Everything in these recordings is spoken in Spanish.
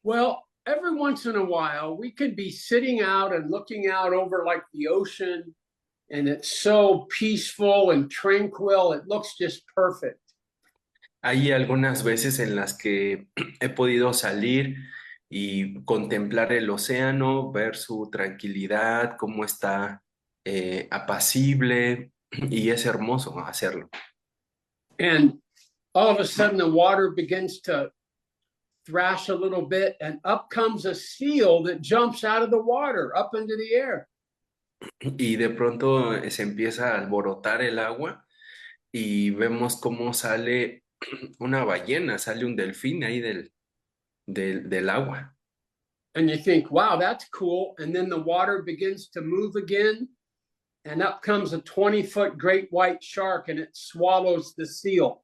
Well, every once in a while, we could be sitting out and looking out over like the ocean, and it's so peaceful and tranquil. It looks just perfect. Hay algunas veces en las que he podido salir y contemplar el océano, ver su tranquilidad, cómo está apacible, y es hermoso hacerlo. And all of a sudden, the water begins to thrash a little bit, and up comes a seal that jumps out of the water up into the air. Y de pronto se empieza a alborotar el agua y vemos cómo sale una ballena, sale un delfín ahí del agua. And you think, wow, that's cool. And then the water begins to move again, and up comes a 20-foot great white shark, and it swallows the seal.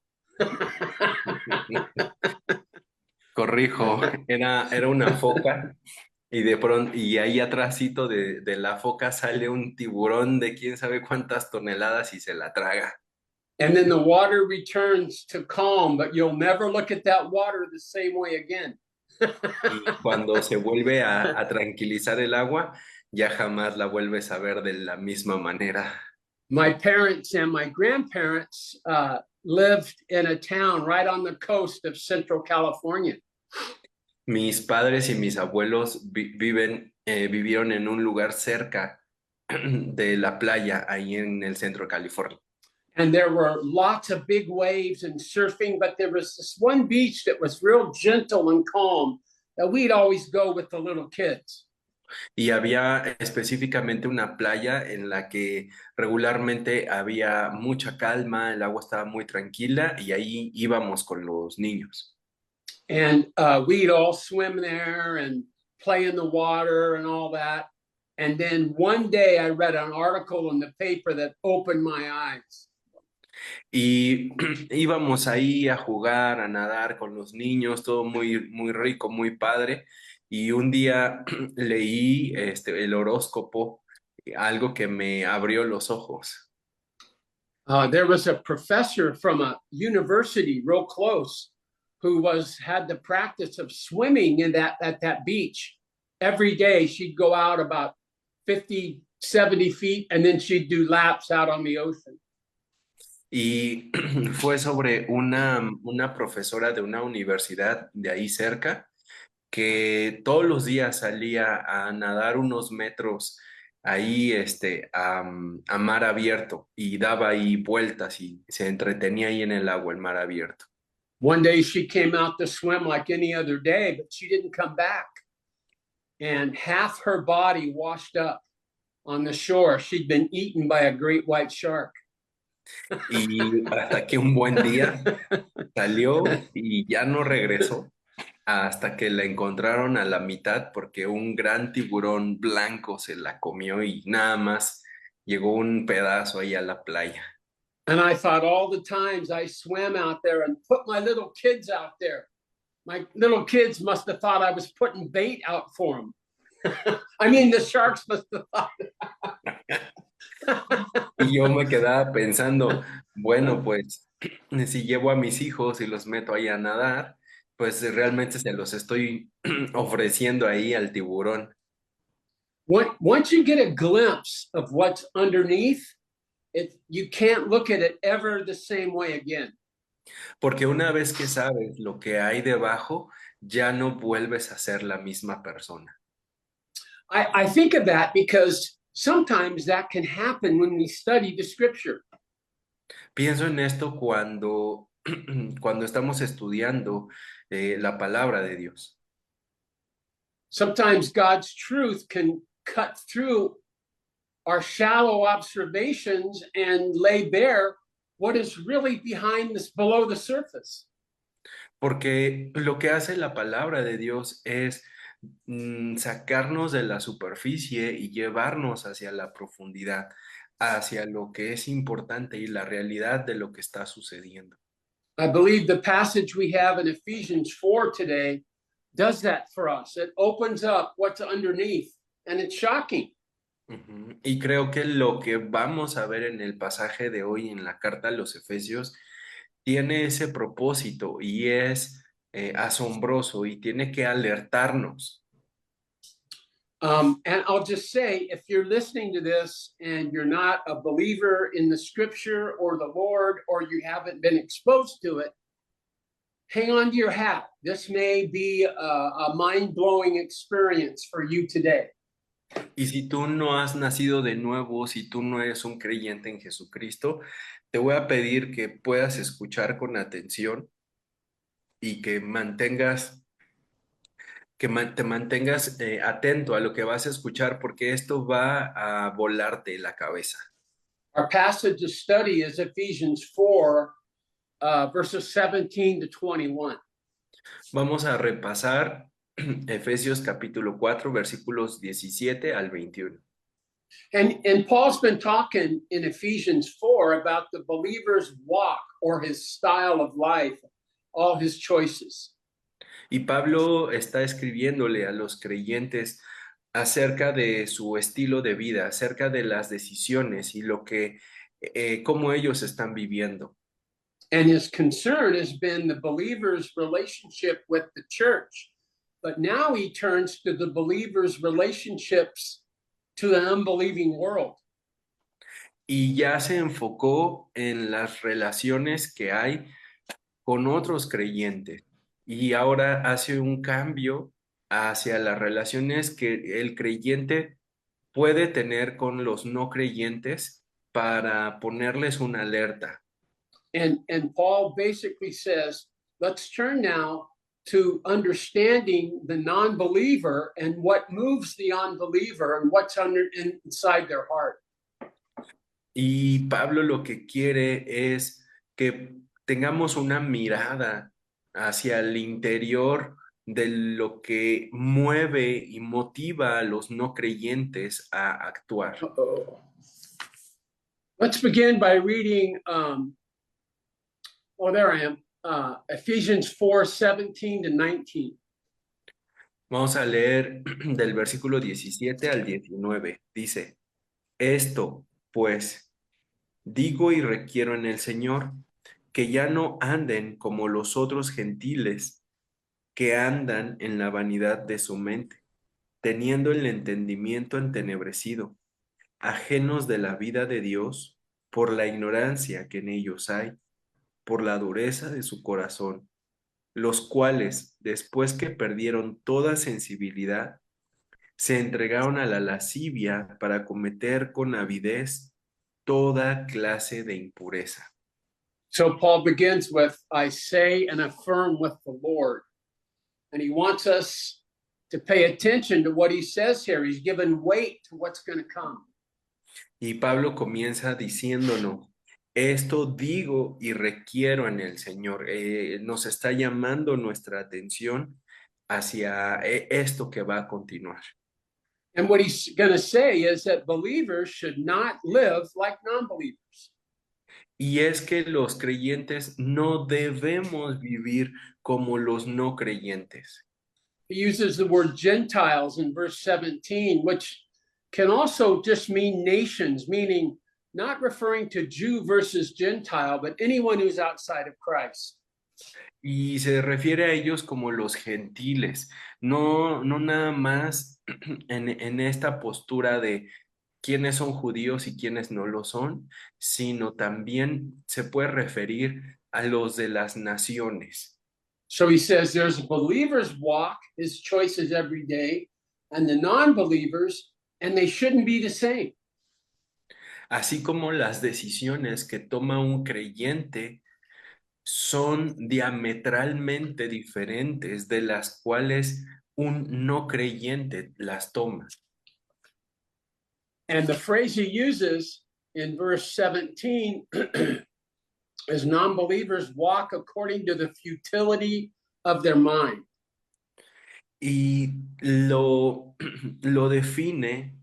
Corrijo, era una foca y de pronto, y ahí atrásito de la foca sale un tiburón de quién sabe cuántas toneladas y se la traga. And then the water returns to calm, but you'll never look at that water the same way again. Y cuando se vuelve a tranquilizar el agua, ya jamás la vuelves a ver de la misma manera. My parents and my grandparents lived in a town right on the coast of Central California. Mis padres y mis abuelos vivieron en un lugar cerca de la playa, ahí en el centro de California. And there were lots of big waves and surfing, but there was this one beach that was real gentle and calm that we'd always go with the little kids. Y había específicamente una playa en la que regularmente había mucha calma, el agua estaba muy tranquila y ahí íbamos con los niños. And we'd all swim there and play in the water and all that. And then one day I read an article in the paper that opened my eyes. Y íbamos ahí a jugar, a nadar con los niños, todo muy, muy rico, muy padre. Y un día leí el horóscopo, algo que me abrió los ojos. There was a professor from a university real close who had the practice of swimming in that at that beach. Every day she'd go out about 50, 70 feet, and then she'd do laps out on the ocean. Y fue sobre una profesora de una universidad de ahí cerca que todos los días salía a nadar unos metros ahí a mar abierto y daba ahí vueltas y se entretenía ahí en el agua, el mar abierto. One day she came out to swim like any other day, but she didn't come back. And half her body washed up on the shore. She'd been eaten by a great white shark. Y hasta que un buen día salió y ya no regresó hasta que la encontraron a la mitad porque un gran tiburón blanco se la comió y nada más llegó un pedazo ahí a la playa. And I thought all the times I swam out there and put my little kids out there. My little kids must have thought I was putting bait out for them. I mean, the sharks must have thought. Y yo me quedaba pensando, bueno, pues si llevo a mis hijos y los meto ahí a nadar, pues realmente se los estoy ofreciendo ahí al tiburón. Once you get a glimpse of what's underneath, you can't look at it ever the same way again. Porque una vez que sabes lo que hay debajo, ya no vuelves a ser la misma persona. I think of that because sometimes that can happen when we study the scripture. Pienso en esto cuando estamos estudiando la palabra de Dios. Sometimes God's truth can cut through our shallow observations and lay bare what is really behind this, below the surface. Porque lo que hace la palabra de Dios es sacarnos de la superficie y llevarnos hacia la profundidad, hacia lo que es importante y la realidad de lo que está sucediendo. I believe the passage we have in Ephesians 4 today does that for us. It opens up what's underneath, and it's shocking. Y creo que lo que vamos a ver en el pasaje de hoy en la carta a los Efesios tiene ese propósito y es asombroso y tiene que alertarnos. And I'll just say, if you're listening to this and you're not a believer in the scripture or the Lord, or you haven't been exposed to it, hang on to your hat. This may be a mind-blowing experience for you today. Y si tú no has nacido de nuevo, si tú no eres un creyente en Jesucristo, te voy a pedir que puedas escuchar con atención y que te mantengas atento a lo que vas a escuchar, porque esto va a volarte la cabeza. Our passage of study is Ephesians 4, verses 17 to 21. Vamos a repasar Efesios capítulo 4, versículos 17 al 21. And Paul's been talking in Ephesians 4 about the believer's walk or his style of life, all his choices. Y Pablo está escribiéndole a los creyentes acerca de su estilo de vida, acerca de las decisiones y cómo ellos están viviendo. And his concern has been the believer's relationship with the church. But now he turns to the believer's relationships to the unbelieving world. Y ya se enfocó en las relaciones que hay con otros creyentes. Y ahora hace un cambio hacia las relaciones que el creyente puede tener con los no creyentes para ponerles una alerta. And Paul basically says, let's turn now to understanding the non-believer and what moves the unbeliever and what's inside their heart. Y Pablo lo que quiere es que tengamos una mirada hacia el interior de lo que mueve y motiva a los no creyentes a actuar. Uh-oh. Let's begin by reading, there I am, Ephesians 4, 17 to 19. Vamos a leer del versículo 17 al 19. Dice, esto, pues, digo y requiero en el Señor, que ya no anden como los otros gentiles, que andan en la vanidad de su mente, teniendo el entendimiento entenebrecido, ajenos de la vida de Dios, por la ignorancia que en ellos hay, por la dureza de su corazón, los cuales, después que perdieron toda sensibilidad, se entregaron a la lascivia para cometer con avidez toda clase de impureza. So Paul begins with, I say and affirm with the Lord. And he wants us to pay attention to what he says here. He's given weight to what's going to come. Y Pablo comienza diciéndonos, esto digo y requiero en el Señor. Nos está llamando nuestra atención hacia esto que va a continuar. And what he's going to say is that believers should not live like non-believers. Y es que los creyentes no debemos vivir como los no creyentes. He uses the word Gentiles in verse 17, which can also just mean nations, meaning not referring to Jew versus Gentile, but anyone who's outside of Christ. Y se refiere a ellos como los gentiles, no nada más en esta postura de quiénes son judíos y quiénes no lo son, sino también se puede referir a los de las naciones. So he says there's a believer's walk, his choices every day, and the non-believers, and they shouldn't be the same. Así como las decisiones que toma un creyente son diametralmente diferentes de las cuales un no creyente las toma. And the phrase he uses in verse 17 is non-believers walk according to the futility of their mind. Y lo define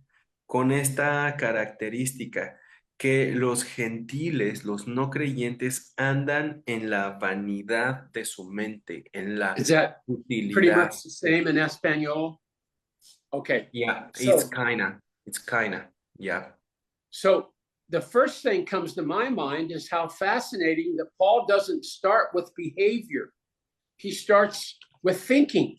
con esta característica, que los gentiles, los no creyentes, andan en la vanidad de su mente, en la Is that pretty futilidad. much the same in Espanol? Okay. Yeah, So- it's kinda, yeah. So the first thing comes to my mind is how fascinating that Paul doesn't start with behavior. he starts with thinking.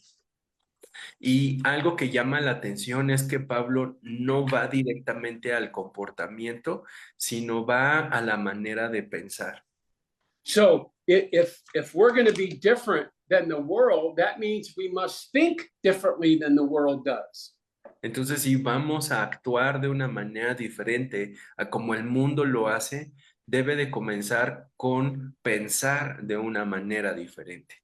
Y algo que llama la atención es que Pablo no va directamente al comportamiento, sino va a la manera de pensar. So if we're going to be different than the world, that means we must think differently than the world does. Entonces, si vamos a actuar de una manera diferente a como el mundo lo hace, debe de comenzar con pensar de una manera diferente.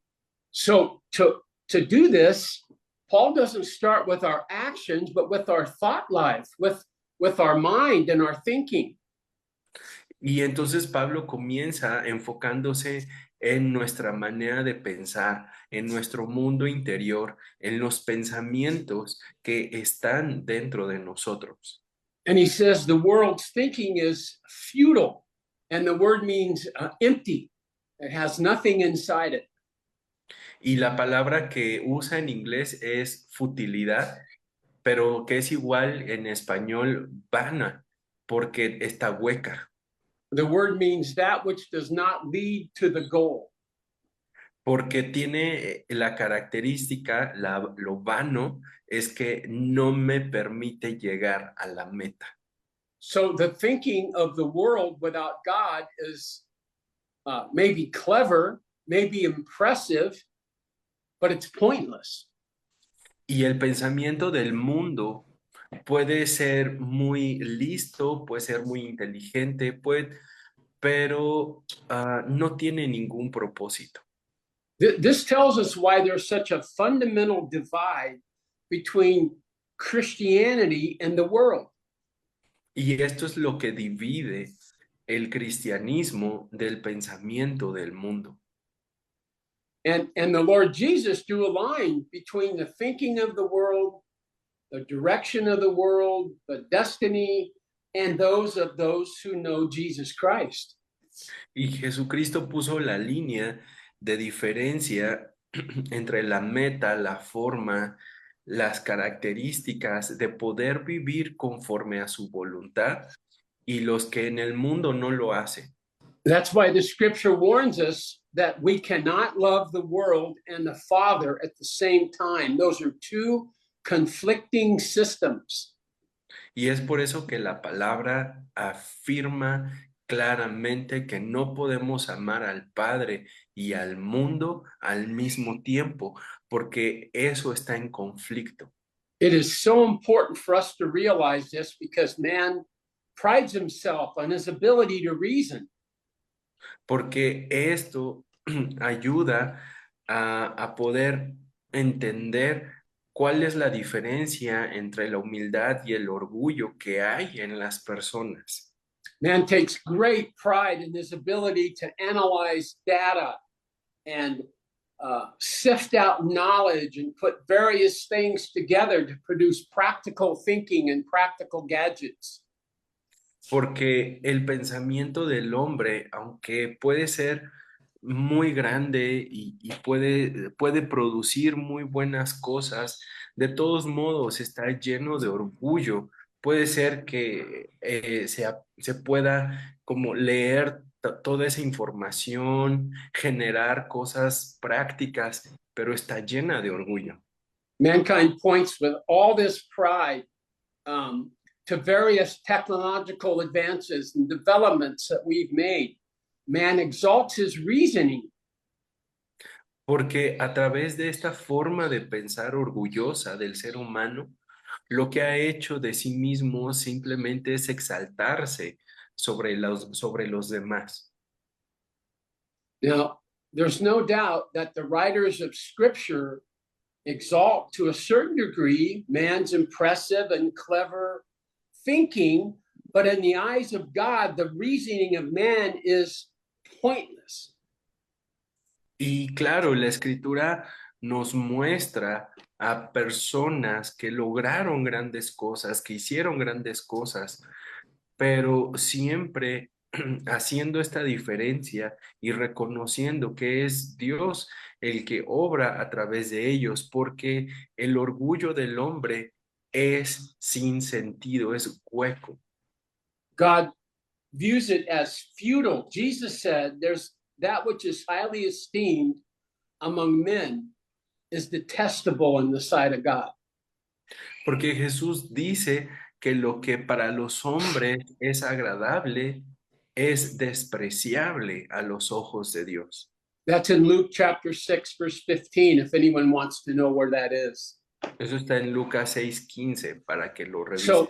So to do this, Paul doesn't start with our actions, but with our thought life, with our mind and our thinking. Y entonces Pablo comienza enfocándose en nuestra manera de pensar, en nuestro mundo interior, en los pensamientos que están dentro de nosotros. And he says the world's thinking is futile, and the word means empty. It has nothing inside it. Y la palabra que usa en inglés es futilidad, pero que es igual en español vana, porque está hueca. The word means that which does not lead to the goal. Porque tiene la característica, lo vano, es que no me permite llegar a la meta. So the thinking of the world without God is maybe clever, maybe impressive, but it's pointless. Y el pensamiento del mundo puede ser muy listo, puede ser muy inteligente, pero no tiene ningún propósito. This tells us why there's such a fundamental divide between Christianity and the world. Y esto es lo que divide el cristianismo del pensamiento del mundo. And the Lord Jesus drew a line between the thinking of the world, the direction of the world, the destiny, and those of those who know Jesus Christ. Y Jesucristo puso la línea de diferencia entre la meta, la forma, las características de poder vivir conforme a su voluntad y los que en el mundo no lo hacen. That's why the scripture warns us that we cannot love the world and the Father at the same time. Those are two conflicting systems. Y es por eso que la palabra afirma claramente que no podemos amar al Padre y al mundo al mismo tiempo, porque eso está en conflicto. It is so important for us to realize this because man prides himself on his ability to reason. Porque esto ayuda a poder entender cuál es la diferencia entre la humildad y el orgullo que hay en las personas. Man takes great pride in his ability to analyze data and sift out knowledge and put various things together to produce practical thinking and practical gadgets. Porque el pensamiento del hombre, aunque puede ser muy grande y puede producir muy buenas cosas, de todos modos está lleno de orgullo. Puede ser que se pueda como leer toda esa información, generar cosas prácticas, pero está llena de orgullo. Mankind points with all this pride to various technological advances and developments that we've made. Man exalts his reasoning. Porque a través de esta forma de pensar orgullosa del ser humano, lo que ha hecho de sí mismo simplemente es exaltarse sobre los demás. Now, there's no doubt that the writers of Scripture exalt to a certain degree man's impressive and clever thinking, but in the eyes of God, the reasoning of man is pointless. Y claro, la escritura nos muestra a personas que lograron grandes cosas, que hicieron grandes cosas, pero siempre haciendo esta diferencia y reconociendo que es Dios el que obra a través de ellos, porque el orgullo del hombre es sin sentido, es hueco. God views it as futile. Jesus said, there's that which is highly esteemed among men is detestable in the sight of God. Porque Jesús dice que lo que para los hombres es agradable es despreciable a los ojos de Dios. That's in Luke chapter 6, verse 15, if anyone wants to know where that is. Eso está en Lucas 6:15 para que lo revises. So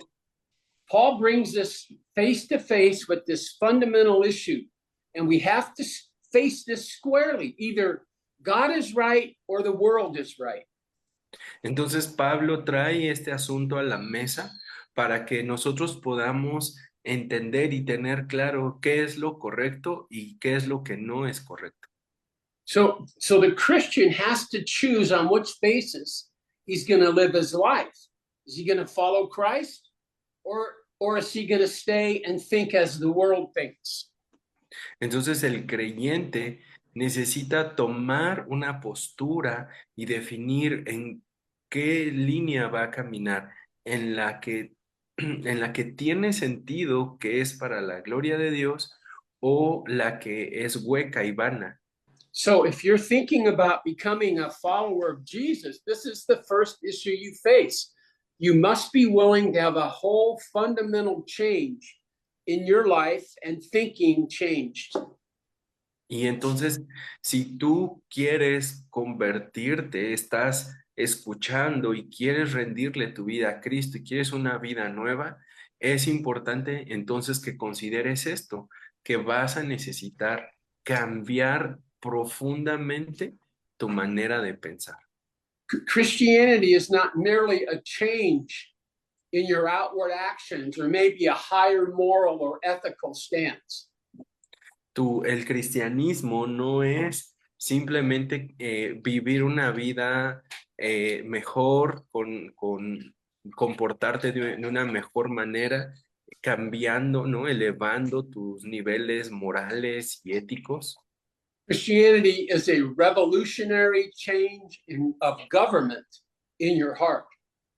Paul brings us face to face with this fundamental issue, and we have to face this squarely. Either God is right or the world is right. Entonces Pablo trae este asunto a la mesa para que nosotros podamos entender y tener claro qué es lo correcto y qué es lo que no es correcto. So the Christian has to choose on which basis he's going to live his life. Is he going to follow Christ, or is he going to stay and think as the world thinks? Entonces el creyente necesita tomar una postura y definir en qué línea va a caminar, en la que tiene sentido, que es para la gloria de Dios, o la que es hueca y vana. So if you're thinking about becoming a follower of Jesus, this is the first issue you face. You must be willing to have a whole fundamental change in your life and thinking changed. Y entonces, si tú quieres convertirte, estás escuchando y quieres rendirle tu vida a Cristo y quieres una vida nueva, es importante entonces que consideres esto, que vas a necesitar cambiar profundamente tu manera de pensar. Christianity is not merely a change in your outward actions or maybe a higher moral or ethical stance. El cristianismo no es simplemente vivir una vida mejor, con comportarte de una mejor manera, cambiando, ¿no? Elevando tus niveles morales y éticos. Christianity is a revolutionary change of government in your heart,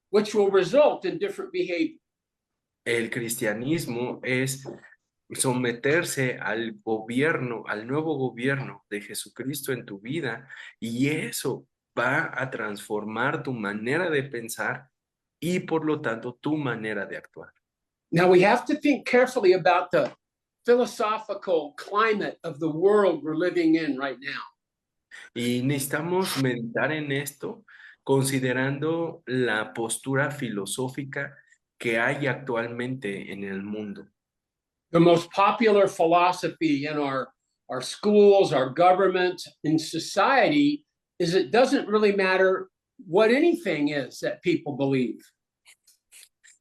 which will result in different behavior. El cristianismo es someterse al gobierno, al nuevo gobierno de Jesucristo en tu vida, y eso va a transformar tu manera de pensar y por lo tanto tu manera de actuar. Now we have to think carefully about the philosophical climate of the world we're living in right now. Y necesitamos meditar en esto, considerando la postura filosófica que hay actualmente en el mundo. The most popular philosophy in our schools, our government, in society is it doesn't really matter what anything is that people believe.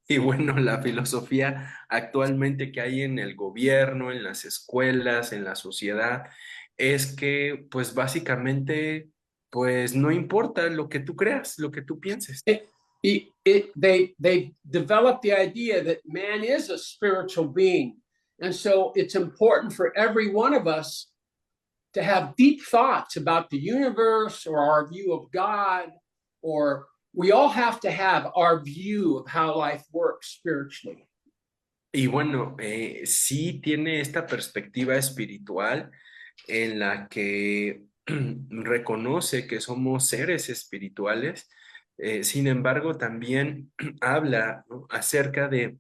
Y bueno, la filosofía actualmente que hay en el gobierno, en las escuelas, en la sociedad, es que pues básicamente pues no importa lo que tú creas, lo que tú pienses. They developed the idea that man is a spiritual being. And so it's important for every one of us to have deep thoughts about the universe or our view of God, or we all have to have our view of how life works spiritually. Y bueno, sí tiene esta perspectiva espiritual en la que reconoce que somos seres espirituales. Sin embargo, también habla, ¿no?, acerca de,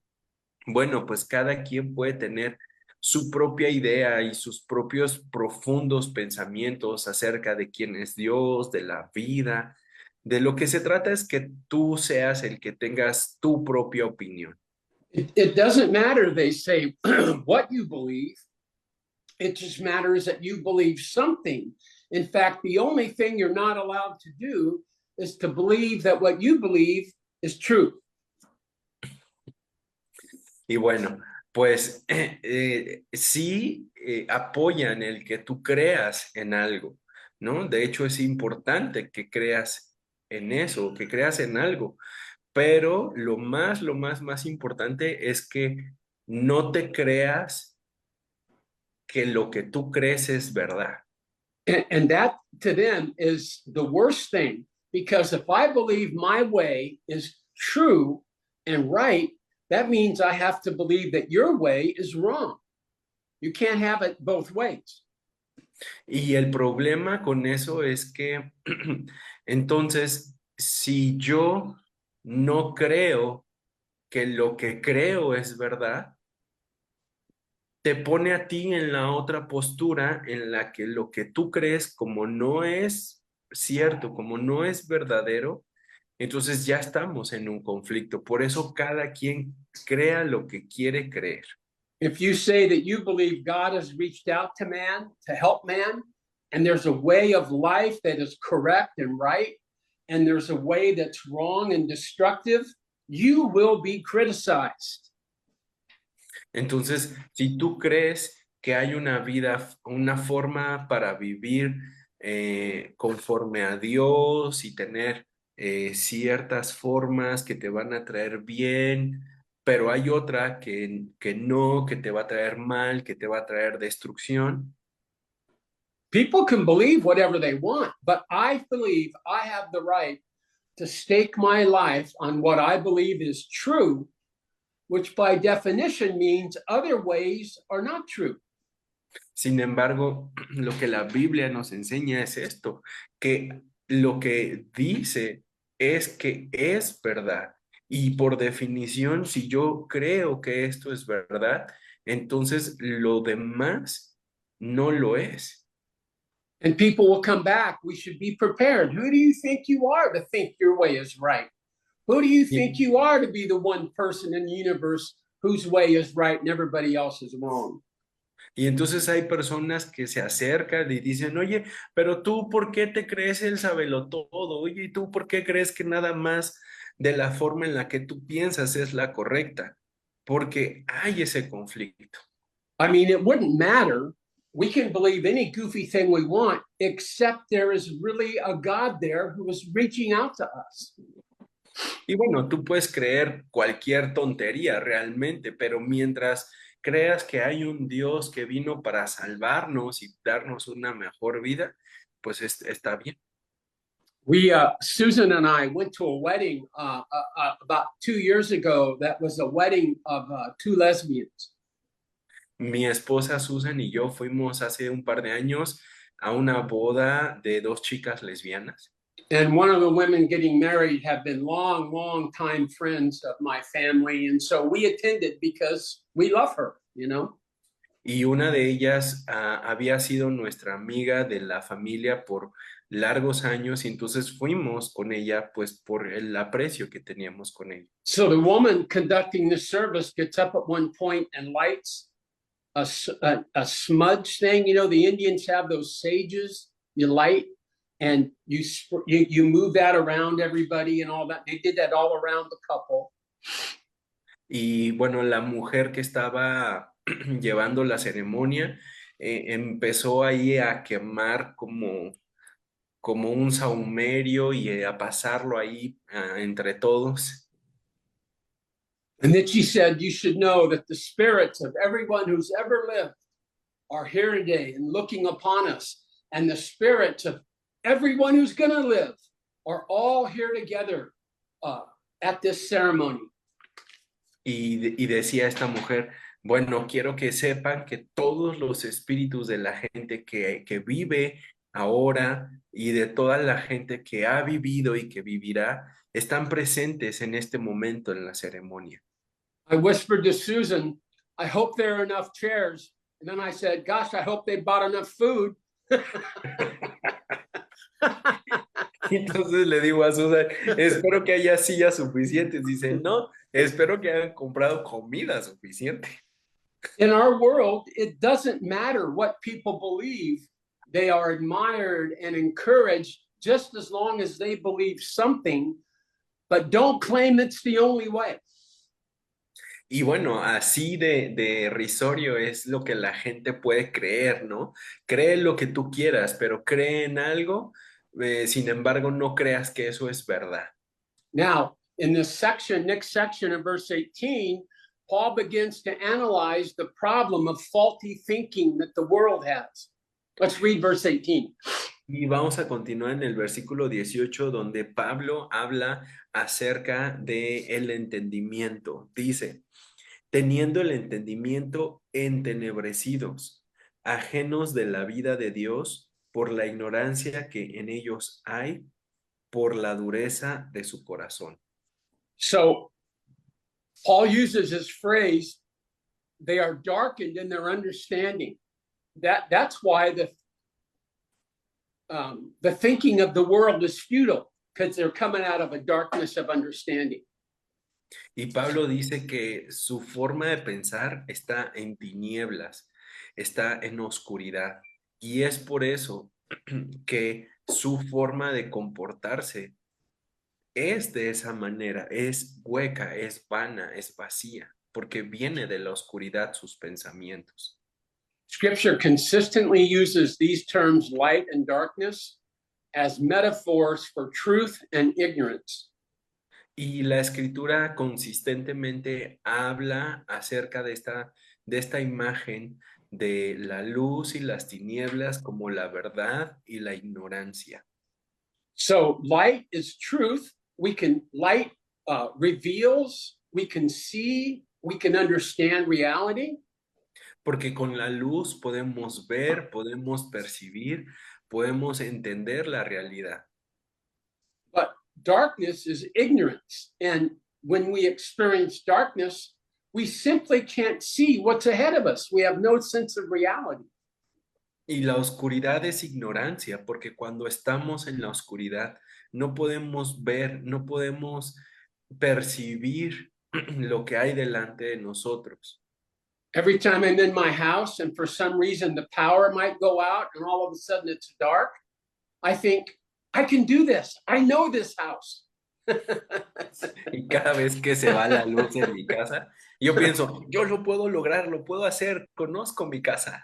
bueno, pues cada quien puede tener su propia idea y sus propios profundos pensamientos acerca de quién es Dios, de la vida. De lo que se trata es que tú seas el que tengas tu propia opinión. It doesn't matter, they say, what you believe. It just matters that you believe something. In fact, the only thing you're not allowed to do is to believe that what you believe is true. Y bueno, pues sí apoyan el que tú creas en algo, ¿no? De hecho, es importante que creas en eso, que creas en algo, pero lo más importante es que no te creas que lo que tú crees es verdad. And that to them is the worst thing, because if I believe my way is true and right, that means I have to believe that your way is wrong. You can't have it both ways. Y el problema con eso es que entonces, si yo no creo que lo que creo es verdad, te pone a ti en la otra postura en la que lo que tú crees como no es cierto, como no es verdadero, entonces ya estamos en un conflicto. Por eso cada quien crea lo que quiere creer. If you say that you believe God has reached out to man to help man, and there's a way of life that is correct and right, and there's a way that's wrong and destructive, you will be criticized. Entonces, si tú crees que hay una vida, una forma para vivir conforme a Dios y tener ciertas formas que te van a traer bien, pero hay otra que no, que te va a traer mal, que te va a traer destrucción. People can believe whatever they want, but I believe I have the right to stake my life on what I believe is true, which by definition means other ways are not true. Sin embargo, lo que la Biblia nos enseña es esto, que lo que dice es que es verdad. Y por definición, si yo creo que esto es verdad, entonces lo demás no lo es. And people will come back. We should be prepared. Who do you think you are to think your way is right? Who do you think Y, you are to be the one person in the universe whose way is right and everybody else is wrong? y entonces hay personas que se acercan y dicen, oye, pero tú, ¿por qué te crees el sabelotodo? Oye, ¿y tú por qué crees que nada más de la forma en la que tú piensas es la correcta? Porque hay ese conflicto. I mean, it wouldn't matter. We can believe any goofy thing we want, except there is really a God there who is reaching out to us. Y bueno, tú puedes creer cualquier tontería realmente, pero mientras creas que hay un Dios que vino para salvarnos y darnos una mejor vida, pues está bien. Susan and I went to a wedding about 2 years ago. That was a wedding of two lesbians. Mi esposa Susan y yo fuimos hace un par de años a una boda de dos chicas lesbianas. And one of the women getting married have been long, long time friends of my family. And so we attended because we love her, you know? Y una de ellas había sido nuestra amiga de la familia por largos años y entonces fuimos con ella pues por el aprecio que teníamos con ella. So the woman conducting the service gets up at one point and lights a smudge thing. You know, the Indians have those sages you light and you move that around everybody and all that. They did that all around the couple. Y bueno, la mujer que estaba llevando la ceremonia empezó ahí a quemar como un sahumerio y a pasarlo ahí entre todos. And then she said, you should know that the spirits of everyone who's ever lived are here today and looking upon us. And the spirits of everyone who's going to live are all here together at this ceremony. Y decía esta mujer, bueno, quiero que sepan que todos los espíritus de la gente que vive ahora y de toda la gente que ha vivido y que vivirá, están presentes en este momento en la ceremonia. I whispered to Susan, I hope there are enough chairs. And then I said, gosh, I hope they bought enough food. Entonces le digo a Susan, espero que haya sillas suficientes. Dice, no, espero que hayan comprado comida suficiente. In our world, it doesn't matter what people believe. They are admired and encouraged just as long as they believe something, but don't claim it's the only way. Y bueno, así de risorio es lo que la gente puede creer, ¿no? Cree lo que tú quieras, pero cree en algo, sin embargo, no creas que eso es verdad. Now, in this section, next section in verse 18, Paul begins to analyze the problem of faulty thinking that the world has. Let's read verse 18. Y vamos a continuar en el versículo 18, donde Pablo habla acerca de el entendimiento. Dice, teniendo el entendimiento entenebrecidos, ajenos de la vida de Dios por la ignorancia que en ellos hay, por la dureza de su corazón. So Paul uses this phrase, they are darkened in their understanding. That's why the thinking of the world is futile, because they're coming out of a darkness of understanding. Y Pablo dice que su forma de pensar está en tinieblas, está en oscuridad. Y es por eso que su forma de comportarse es de esa manera, es hueca, es vana, es vacía, porque viene de la oscuridad sus pensamientos. Scripture consistently uses these terms, light and darkness, as metaphors for truth and ignorance. Y la escritura consistentemente habla acerca de esta imagen de la luz y las tinieblas como la verdad y la ignorancia. So light is truth. Light reveals, we can see, we can understand reality. Porque con la luz podemos ver, podemos percibir, podemos entender la realidad. But darkness is ignorance. And when we experience darkness, we simply can't see what's ahead of us. We have no sense of reality. Y la oscuridad es ignorancia, porque cuando estamos en la oscuridad no podemos ver, no podemos percibir lo que hay delante de nosotros. Every time I'm in my house and for some reason the power might go out and all of a sudden it's dark, I think, I can do this. I know this house. Y cada vez que se va la luz en mi casa, yo pienso, yo lo puedo lograr, lo puedo hacer, conozco mi casa.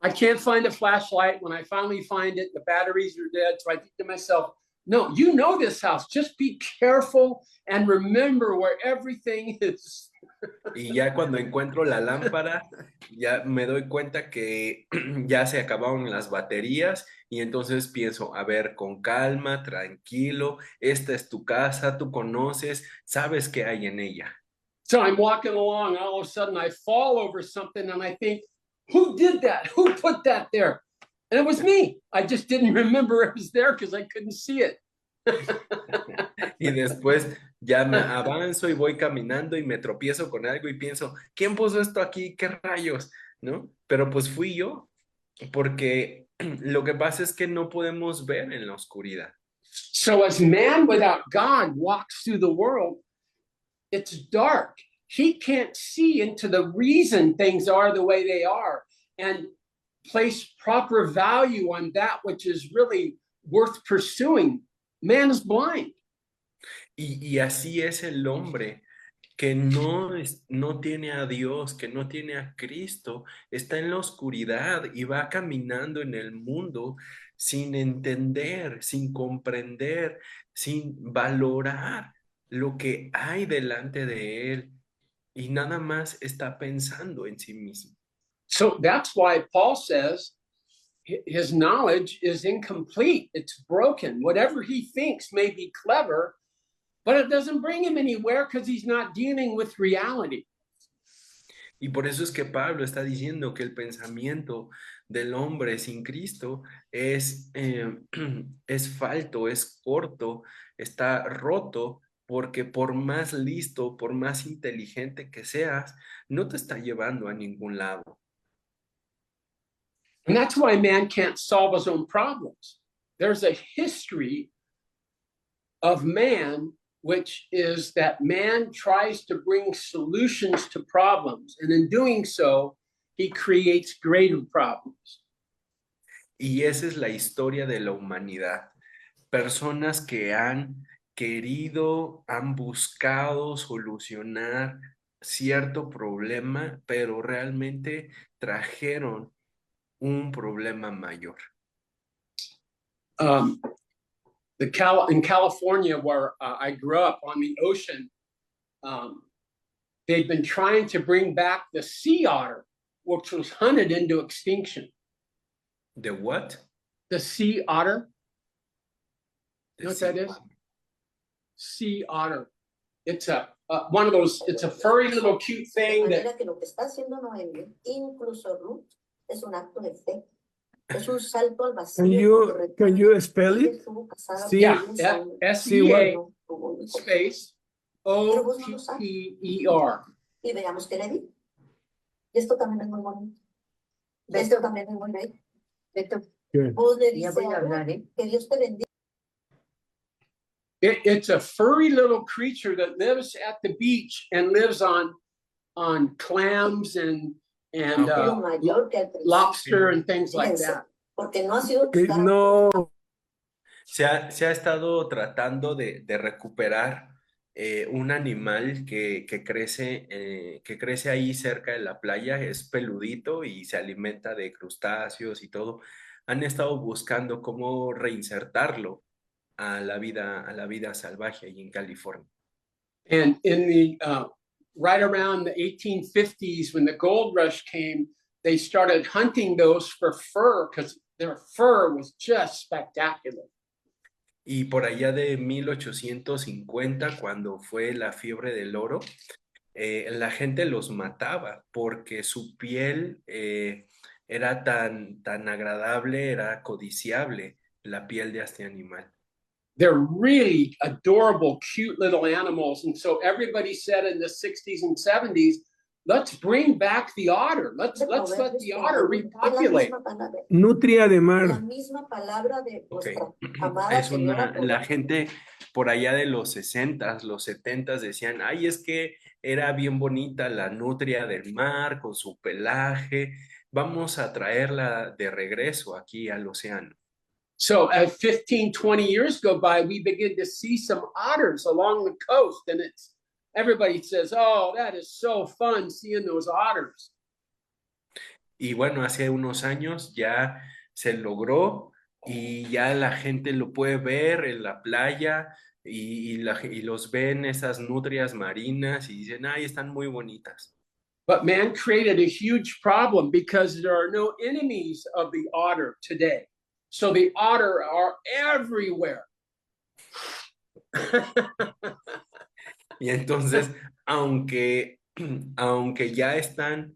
I can't find a flashlight. When I finally find it, the batteries are dead. So I think to myself, no, you know this house. Just be careful and remember where everything is. Y ya cuando encuentro la lámpara, ya me doy cuenta que ya se acabaron las baterías y entonces pienso, a ver, con calma, tranquilo, esta es tu casa, tú conoces, sabes qué hay en ella. So I'm walking along. All of a sudden, I fall over something and I think, who did that? Who put that there? And it was me. I just didn't remember it was there because I couldn't see it. Y después ya me avanzo y voy caminando y me tropiezo con algo y pienso, ¿quién puso esto aquí? ¿Qué rayos? ¿No? Pero pues fui yo, porque lo que pasa es que no podemos ver en la oscuridad. So as man without God walks through the world, it's dark. He can't see into the reason things are the way they are and place proper value on that which is really worth pursuing. Man is blind. Y así es el hombre que no tiene a Dios, que no tiene a Cristo, está en la oscuridad y va caminando en el mundo sin entender, sin comprender, sin valorar lo que hay delante de él y nada más está pensando en sí mismo. So that's why Paul says his knowledge is incomplete. It's broken. Whatever he thinks may be clever, but it doesn't bring him anywhere because he's not dealing with reality. Y por eso es que Pablo está diciendo que el pensamiento del hombre sin Cristo es falto, es corto, está roto, porque por más listo, por más inteligente que seas, no te está llevando a ningún lado. And that's why man can't solve his own problems. There's a history of man, which is that man tries to bring solutions to problems. And in doing so, he creates greater problems. Y esa es la historia de la humanidad. Personas que han querido, han buscado solucionar cierto problema, pero realmente trajeron un problema mayor. In California, where I grew up on the ocean, they've been trying to bring back the sea otter, which was hunted into extinction. ¿The what? The sea otter. You know what that is? Otter. Sea otter. It's one of those. It's a furry little cute thing that. Que lo que está haciendo Noemi, incluso Ruth, es un acto de fe. Es un salto al vacío. Can you spell Ella it? estuvo casada Sí. Yeah, por 10 años, SEA no tuvo un hijo. space OPPER. Y veamos qué le di. Y esto también es muy bonito. Esto también es muy bello. Beto, Good. vos le Ya dices voy a a hablar, Aaron, que Dios te bendiga. It's a furry little creature that lives at the beach and lives on clams and Pero mayor que al principio. lobster and things like Fíjense, that. porque no ha sido No. Se ha estado tratando de recuperar un animal que crece ahí cerca de la playa, es peludito y se alimenta de crustáceos y todo. Han estado buscando cómo reinsertarlo a la vida salvaje ahí en California. And in the right around the 1850s, when the gold rush came, they started hunting those for fur because their fur was just spectacular. Y por allá de 1850, cuando fue la fiebre del oro, la gente los mataba porque su piel era tan agradable, era codiciable la piel de este animal. They're really adorable, cute little animals. And so everybody said in the 60s and 70s, let's bring back the otter. Let's let the otter repopulate. Nutria de La mar. misma palabra de Ok. nuestra amada Es señora. la gente por allá de los 60s, los 70s decían, ay, es que era bien bonita la nutria del mar con su pelaje, vamos a traerla de regreso aquí al océano. So as 15, 20 years go by, we begin to see some otters along the coast. And it's everybody says, oh, that is so fun seeing those otters. Y bueno, hace unos años ya se logró y ya la gente lo puede ver en la playa y los ven esas nutrias marinas y dicen, ay, están muy bonitas. But man created a huge problem because there are no enemies of the otter today. So the otter are everywhere. Y entonces, aunque ya están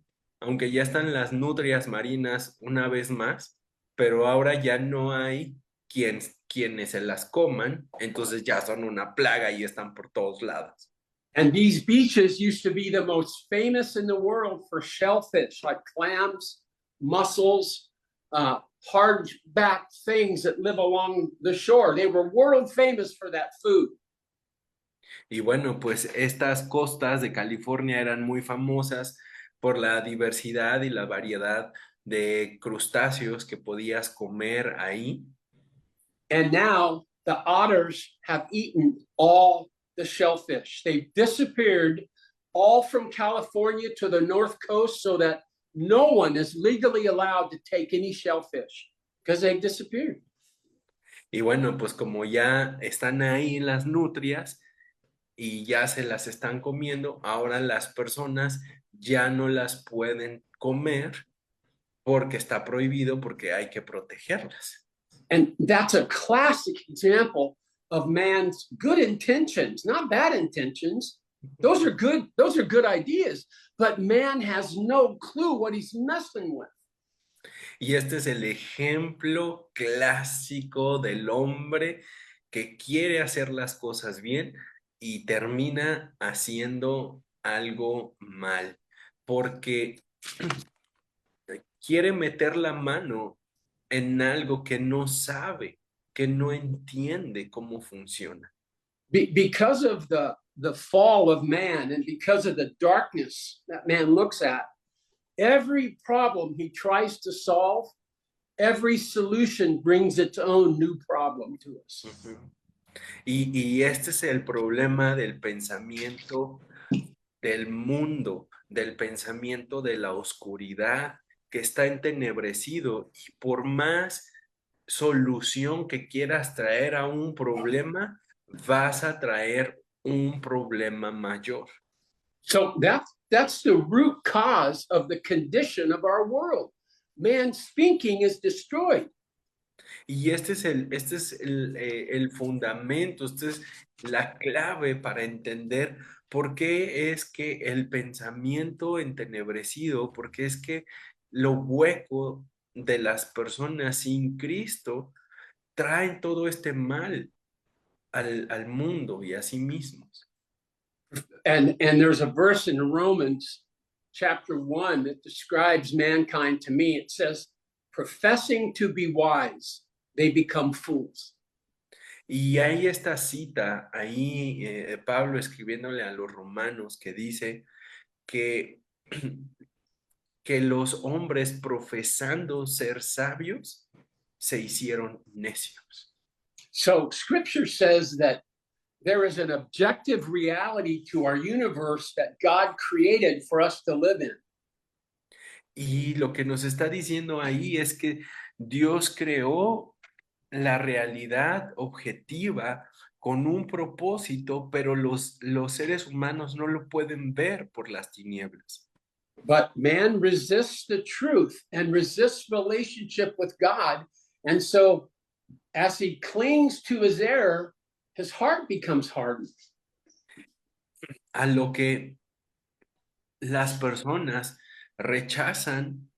las nutrias marinas una vez más, pero ahora ya no hay quienes se las coman, entonces ya son una plaga y están por todos lados. And these beaches used to be the most famous in the world for shellfish, like clams, mussels, hardback things that live along the shore. They were world famous for that food. Y bueno, pues estas costas de California eran muy famosas por la diversidad y la variedad de crustáceos que podías comer ahí. And now the otters have eaten all the shellfish. They've disappeared all from California to the North Coast so that no one is legally allowed to take any shellfish because they've disappeared. Y bueno, pues como ya están ahí las nutrias y ya se las están comiendo, ahora las personas ya no las pueden comer porque está prohibido, porque hay que protegerlas. And that's a classic example of man's good intentions, not bad intentions. Those are good ideas, but man has no clue what he's messing with. Y este es el ejemplo clásico del hombre que quiere hacer las cosas bien y termina haciendo algo mal, porque quiere meter la mano en algo que no sabe, que no entiende cómo funciona. Because of the fall of man and because of the darkness that man looks at, every problem he tries to solve, every solution brings its own new problem to us. Y este es el problema del pensamiento del mundo, del pensamiento de la oscuridad que está entenebrecido, y por más solución que quieras traer a un problema, vas a traer un problema mayor. So that's the root cause of the condition of our world. Man's thinking is destroyed. Y este es el fundamento, esta es la clave para entender por qué es que el pensamiento entenebrecido, por qué es que lo hueco de las personas sin Cristo traen todo este mal al mundo y a sí mismos. And there's a verse in Romans chapter 1 that describes mankind to me. It says, professing to be wise, they become fools. Y hay esta cita ahí, Pablo escribiéndole a los romanos, que dice que, que los hombres profesando ser sabios se hicieron necios. So scripture says that there is an objective reality to our universe that God created for us to live in. Y lo que nos está diciendo ahí es que Dios creó la realidad objetiva con un propósito, pero los seres humanos no lo pueden ver por las tinieblas. But man resists the truth and resists relationship with God. And so as he clings to his error, his heart becomes hardened. A lo que las personas rechazan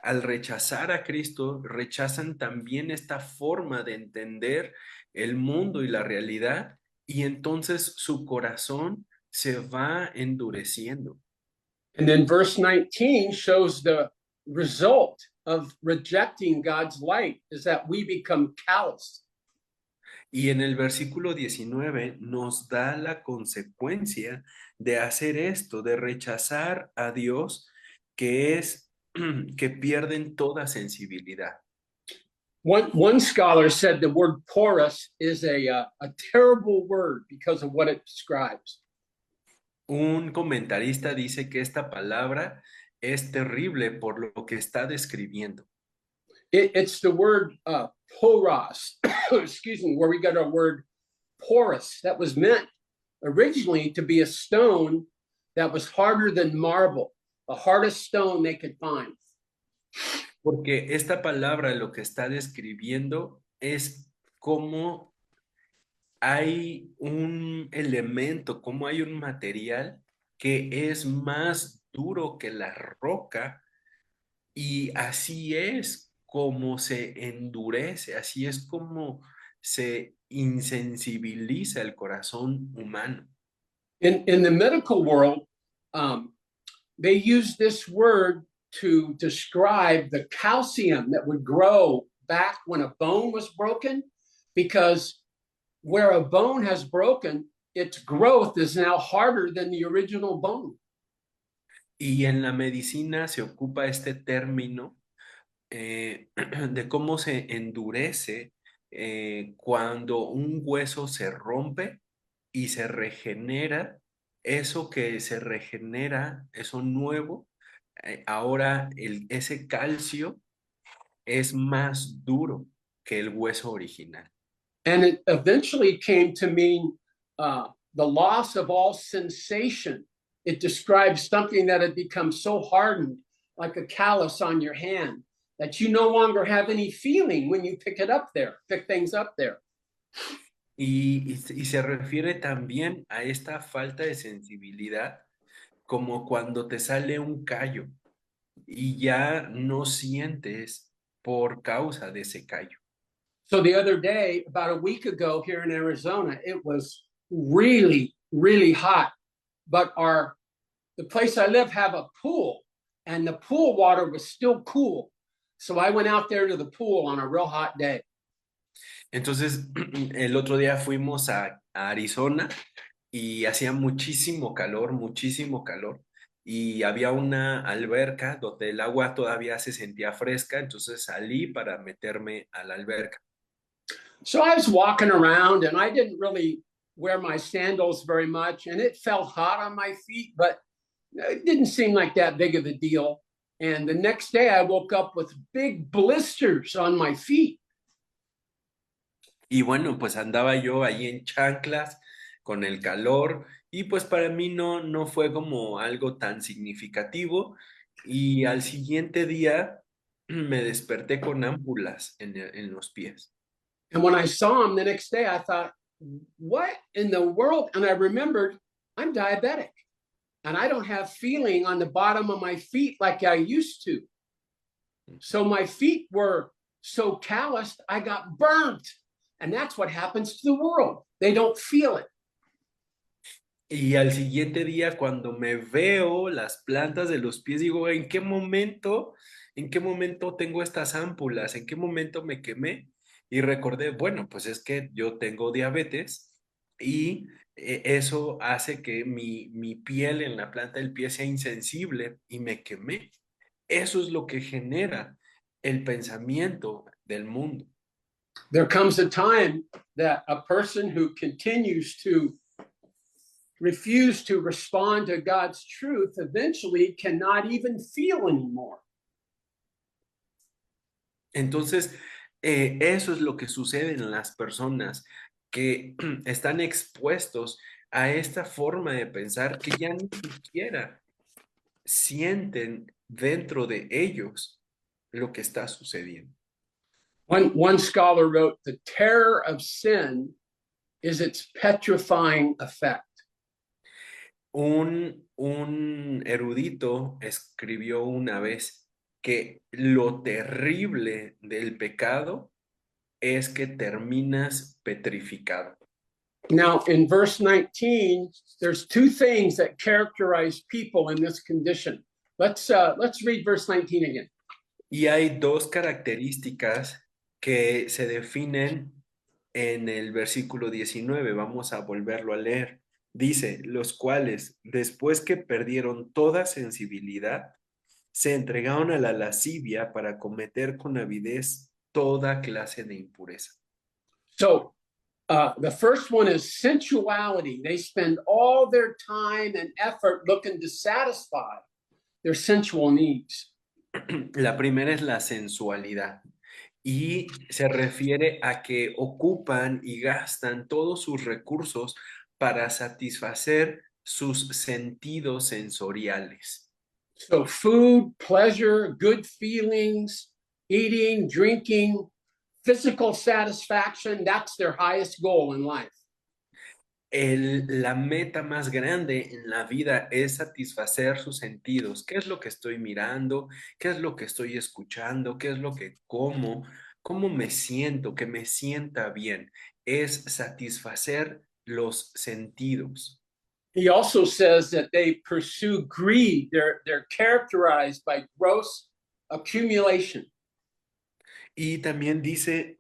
al rechazar a Cristo, rechazan también esta forma de entender el mundo y la realidad, y entonces su corazón se va endureciendo. And then verse 19 shows the result of rejecting God's light is that we become callous. Y en el versículo 19 nos da la consecuencia de hacer esto, de rechazar a Dios, que es que pierden toda sensibilidad. One scholar said the word porous is a terrible word because of what it describes. Un comentarista dice que esta palabra es terrible por lo que está describiendo. It's the word poros, excuse me, where we got our word porous. That was meant originally to be a stone that was harder than marble, the hardest stone they could find. Porque esta palabra lo que está describiendo es cómo hay un elemento, cómo hay un material que es más duro que la roca, y así es como se endurece, así es como se insensibiliza el corazón humano. In the medical world, they use this word to describe the calcium that would grow back when a bone was broken, because where a bone has broken, its growth is now harder than the original bone. Y en la medicina se ocupa este término de cómo se endurece cuando un hueso se rompe y se regenera. Eso que se regenera, eso nuevo, ahora ese calcio es más duro que el hueso original. And it eventually came to mean the loss of all sensation. It describes something that had become so hardened, like a callus on your hand, that you no longer have any feeling when you pick things up there. Y se refiere también a esta falta de sensibilidad, como cuando te sale un callo y ya no sientes por causa de ese callo. So the other day, about a week ago here in Arizona, it was really, really hot. But the place I live have a pool, and the pool water was still cool. So I went out there to the pool on a real hot day. Entonces, el otro día fuimos a Arizona y hacía muchísimo calor, y había una alberca donde el agua todavía se sentía fresca, entonces salí para meterme a la alberca. So I was walking around, and I didn't really wear my sandals very much, and it felt hot on my feet, but it didn't seem like that big of a deal. And the next day I woke up with big blisters on my feet. Y bueno, pues andaba yo ahí en chanclas con el calor, y pues para mí no fue como algo tan significativo, y al siguiente día me desperté con ámpulas en los pies. And when I saw him the next day, I thought, what in the world? And I remembered I'm diabetic. and I don't have feeling on the bottom of my feet like I used to. So my feet were so calloused, I got burnt. And that's what happens to the world. They don't feel it. Y al siguiente día, cuando me veo las plantas de los pies, digo, en qué momento tengo estas ámpulas? ¿En qué momento me quemé? Y recordé, bueno, pues es que yo tengo diabetes y eso hace que mi piel en la planta del pie sea insensible y me quemé. Eso es lo que genera el pensamiento del mundo. There comes a time that a person who continues to refuse to respond to God's truth eventually cannot even feel anymore. Entonces, eso es lo que sucede en las personas que están expuestos a esta forma de pensar que ya ni siquiera sienten dentro de ellos lo que está sucediendo. One scholar wrote, the terror of sin is its petrifying effect. Un erudito escribió una vez que lo terrible del pecado es que terminas petrificado. Now, in verse 19, there's two things that characterize people in this condition. Let's read verse 19 again. Y hay dos características que se definen en el versículo 19. Vamos a volverlo a leer. Dice, los cuales, después que perdieron toda sensibilidad, se entregaron a la lascivia para cometer con avidez toda clase de impureza. So, the first one is sensuality. They spend all their time and effort looking to satisfy their sensual needs. La primera es la sensualidad y se refiere a que ocupan y gastan todos sus recursos para satisfacer sus sentidos sensoriales. So food, pleasure, good feelings, eating, drinking, physical satisfaction, that's their highest goal in life. La meta más grande en la vida es satisfacer sus sentidos. ¿Qué es lo que estoy mirando? ¿Qué es lo que estoy escuchando? ¿Qué es lo que como? ¿Cómo me siento? Que me sienta bien. Es satisfacer los sentidos. He also says that they pursue greed. They're characterized by gross accumulation. Y también dice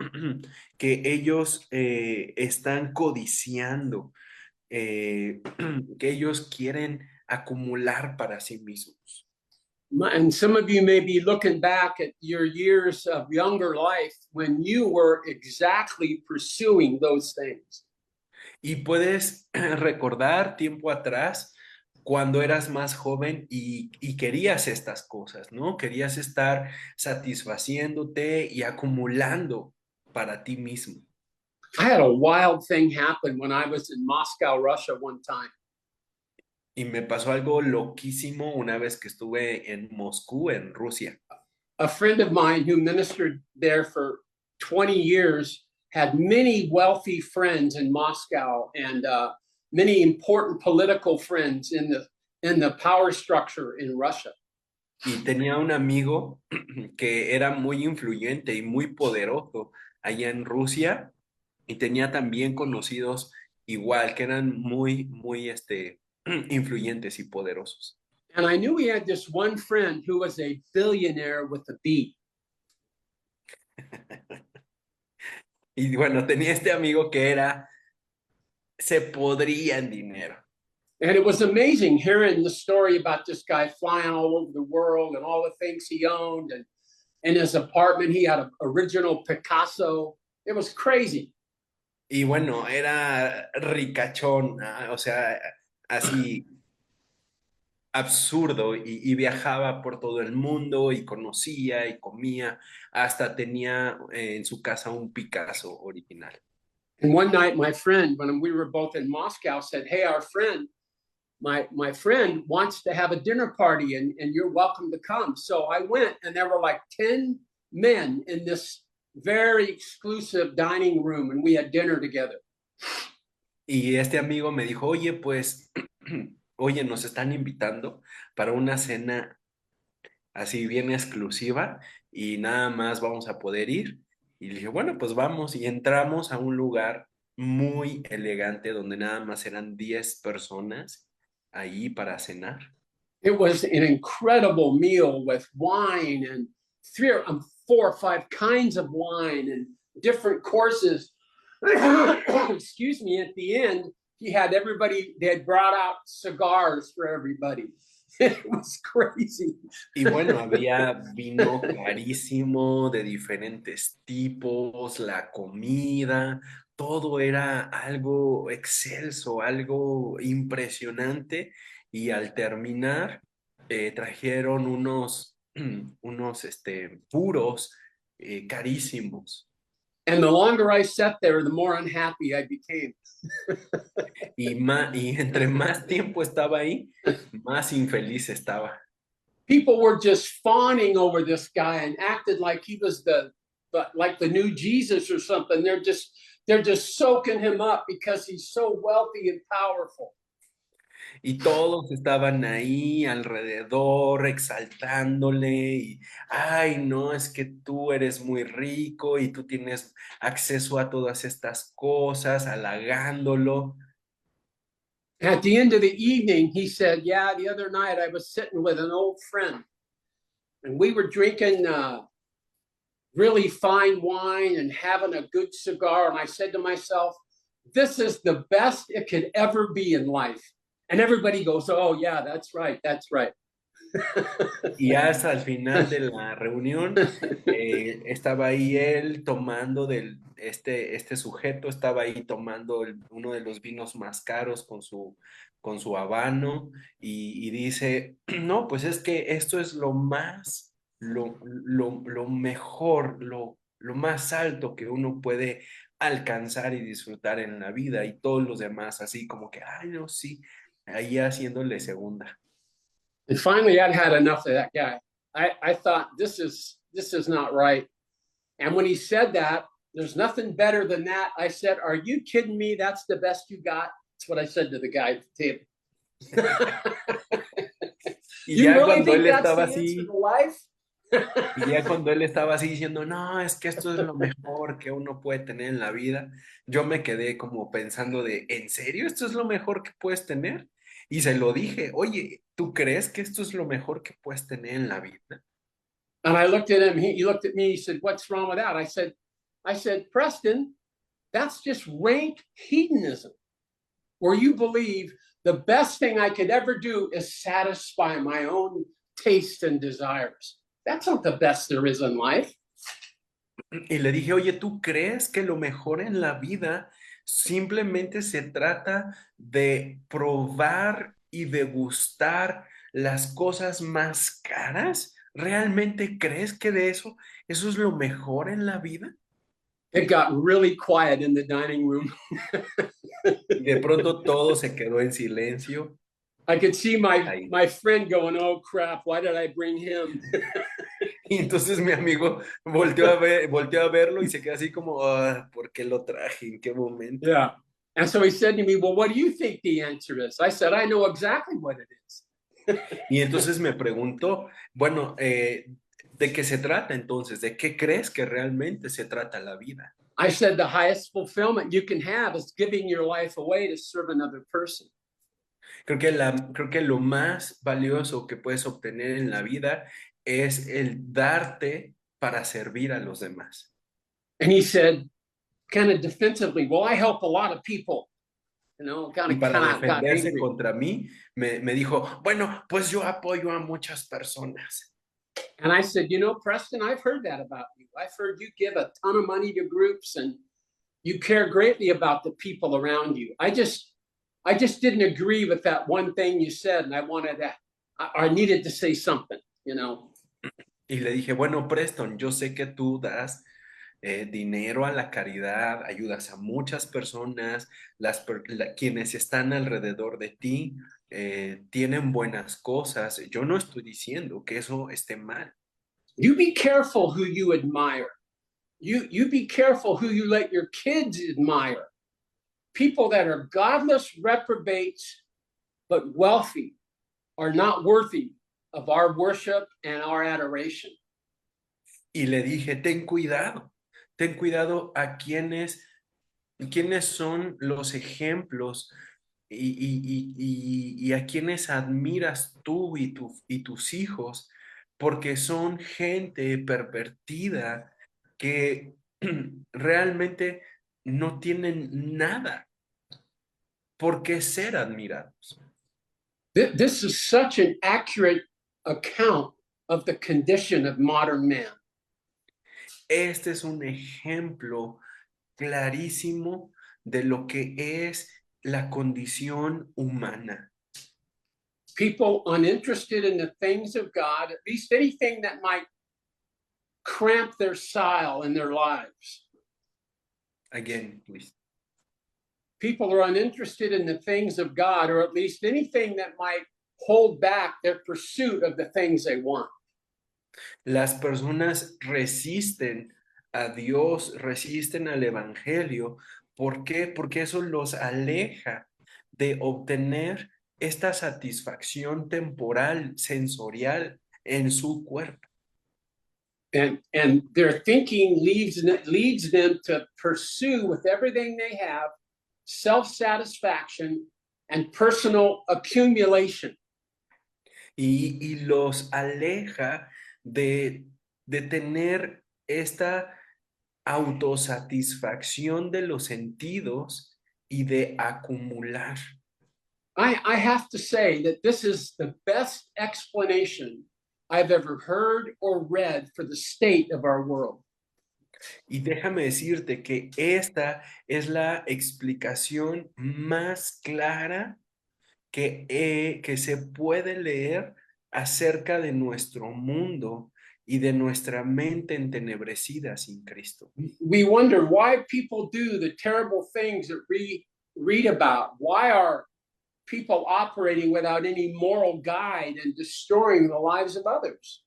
que ellos están codiciando, que ellos quieren acumular para sí mismos. And some of you may be looking back at your years of younger life when you were exactly pursuing those things. Y puedes recordar tiempo atrás cuando eras más joven y querías estas cosas, ¿no? Querías estar satisfaciéndote y acumulando para ti mismo. I had a wild thing happen when I was in Moscow, Russia one time. Y me pasó algo loquísimo una vez que estuve en Moscú, en Rusia. A friend of mine who ministered there for 20 years had many wealthy friends in Moscow and many important political friends in the power structure in Russia. Y tenía un amigo que era muy influyente y muy poderoso allá en Rusia y tenía también conocidos igual que eran muy influyentes y poderosos. And I knew he had this one friend who was a billionaire with a B. Y bueno, tenía este amigo que se podría en dinero. And it was amazing hearing the story about this guy flying all over the world and all the things he owned. And in his apartment, he had an original Picasso. It was crazy. Y bueno, era ricachón, o sea, así absurdo y viajaba por todo el mundo y conocía y comía, hasta tenía en su casa un Picasso original. And one night, my friend, when we were both in Moscow, said, "Hey, our friend, my friend wants to have a dinner party and you're welcome to come." So I went and there were like 10 men in this very exclusive dining room and we had dinner together. Y este amigo me dijo, oye, pues oye, nos están invitando para una cena así bien exclusiva y nada más vamos a poder ir. Y le dije, bueno, pues vamos y entramos a un lugar muy elegante donde nada más eran 10 personas ahí para cenar. It was an incredible meal with wine and four or five kinds of wine and different courses. Excuse me, at the end, he had everybody, they had brought out cigars for everybody. It was crazy. Y bueno, había vino carísimo de diferentes tipos, la comida, todo era algo excelso, algo impresionante. Y al terminar, trajeron unos puros carísimos. And the longer I sat there, the more unhappy I became. Y entre más tiempo estaba ahí, más infeliz estaba. People were just fawning over this guy and acted like he was like the new Jesus or something. They're just soaking him up because he's so wealthy and powerful. Y todos estaban ahí alrededor exaltándole y, ay, no, es que tú eres muy rico y tú tienes acceso a todas estas cosas, halagándolo. At the end of the evening, he said, yeah, the other night I was sitting with an old friend and we were drinking really fine wine and having a good cigar. And I said to myself, this is the best it could ever be in life. And everybody goes, oh, yeah, that's right, that's right. Y hasta el final de la reunión estaba ahí él tomando este sujeto estaba ahí tomando uno de los vinos más caros con su habano y dice, no, pues es que esto es lo mejor, lo más alto que uno puede alcanzar y disfrutar en la vida y todos los demás así como que, ay, no, sí, ahí haciéndole segunda. And finally, I'd had enough of that guy. I thought, this is not right. And when he said that, there's nothing better than that. I said, are you kidding me? That's the best you got? That's what I said to the guy at the table. Y ya really cuando think él that's estaba the así, answer to life? y ya cuando él estaba así diciendo, no, es que esto es lo mejor que uno puede tener en la vida, yo me quedé como pensando de, ¿en serio esto es lo mejor que puedes tener? Y se lo dije, oye, ¿tú crees que esto es lo mejor que puedes tener en la vida? And I looked at him, he looked at me, he said, what's wrong with that? I said, Preston, that's just rank hedonism, where you believe the best thing I could ever do is satisfy my own taste and desires. That's not the best there is in life. Y le dije, oye, ¿tú crees que lo mejor en la vida simplemente se trata de probar y degustar las cosas más caras? ¿Realmente crees que eso es lo mejor en la vida? It got really quiet in the dining room. Y de pronto todo se quedó en silencio. I could see my friend going, oh crap, why did I bring him? Y entonces mi amigo volteó a verlo y se quedó así como, ¿por qué lo traje? ¿En qué momento? Yeah. And so he said to me, well, what do you think the answer is? I said, I know exactly what it is. Y entonces me preguntó, bueno, ¿de qué se trata entonces? ¿De qué crees que realmente se trata la vida? I said, the highest fulfillment you can have is giving your life away to serve another person. Creo que lo más valioso que puedes obtener en la vida es el darte para servir a los demás. And he said, kind of defensively, well, I help a lot of people. You know, Y para got defenderse angry. contra mí, me dijo, bueno, pues yo apoyo a muchas personas. And I said, you know, Preston, I've heard that about you. I've heard you give a ton of money to groups and you care greatly about the people around you. I just didn't agree with that one thing you said, and I needed to say something, you know. Y le dije, bueno, Preston, yo sé que tú das dinero a la caridad, ayudas a muchas personas, quienes están alrededor de ti tienen buenas cosas. Yo no estoy diciendo que eso esté mal. You be careful who you admire. You be careful who you let your kids admire. People that are godless reprobates but wealthy are not worthy of our worship and our adoration. Y le dije, ten cuidado a quiénes son los ejemplos y a quienes admiras tú y tus hijos, porque son gente pervertida que realmente no tienen nada por qué ser admirados. This is such an accurate account of the condition of modern man. Este es un ejemplo clarísimo de lo que es la condición humana. People uninterested in the things of God, at least anything that might cramp their style in their lives. Again, please. People are uninterested in the things of God, or at least anything that might hold back their pursuit of the things they want. Las personas resisten a Dios, resisten al Evangelio. ¿Por qué? Porque eso los aleja de obtener esta satisfacción temporal, sensorial en su cuerpo. And their thinking leads them to pursue with everything they have self-satisfaction and personal accumulation. Y los aleja de tener esta autosatisfacción de los sentidos y de acumular. I have to say that this is the best explanation I've ever heard or read for the state of our world. Y déjame decirte que esta es la explicación más clara que se puede leer acerca de nuestro mundo y de nuestra mente entenebrecida sin Cristo. We wonder why people do the terrible things that we read about. Why are people operating without any moral guide and destroying the lives of others?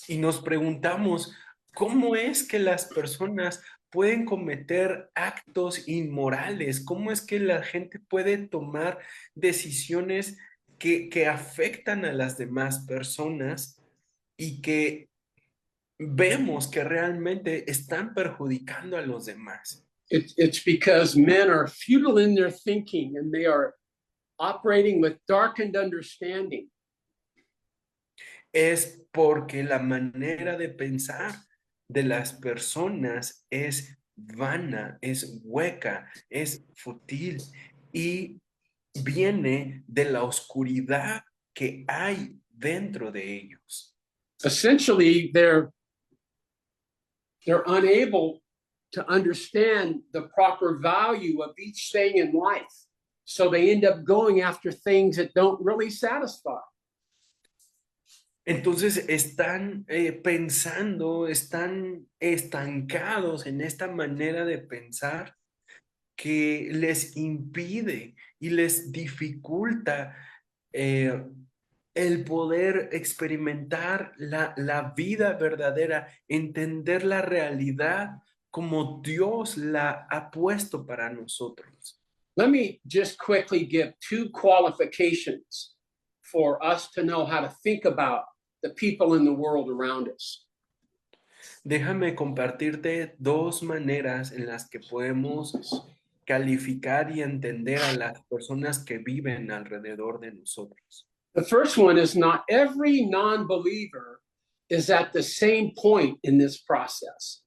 Y nos preguntamos, ¿cómo es que las personas pueden cometer actos inmorales? ¿Cómo es que la gente puede tomar decisiones que afectan a las demás personas y que vemos que realmente están perjudicando a los demás? It's because men are futile in their thinking and they are operating with darkened understanding. Es porque la manera de pensar de las personas es vana, es hueca, es fútil y viene de la oscuridad que hay dentro de ellos. Essentially, they're unable to understand the proper value of each thing in life. So they end up going after things that don't really satisfy. Entonces están pensando, están estancados en esta manera de pensar que les impide y les dificulta el poder experimentar la vida verdadera, entender la realidad como Dios la ha puesto para nosotros. Let me just quickly give two qualifications for us to know how to think about the people in the world around us. Déjame compartirte dos maneras en las que podemos calificar y entender a las personas que viven alrededor de nosotros. The first one is not every non-believer is at the same point in this process.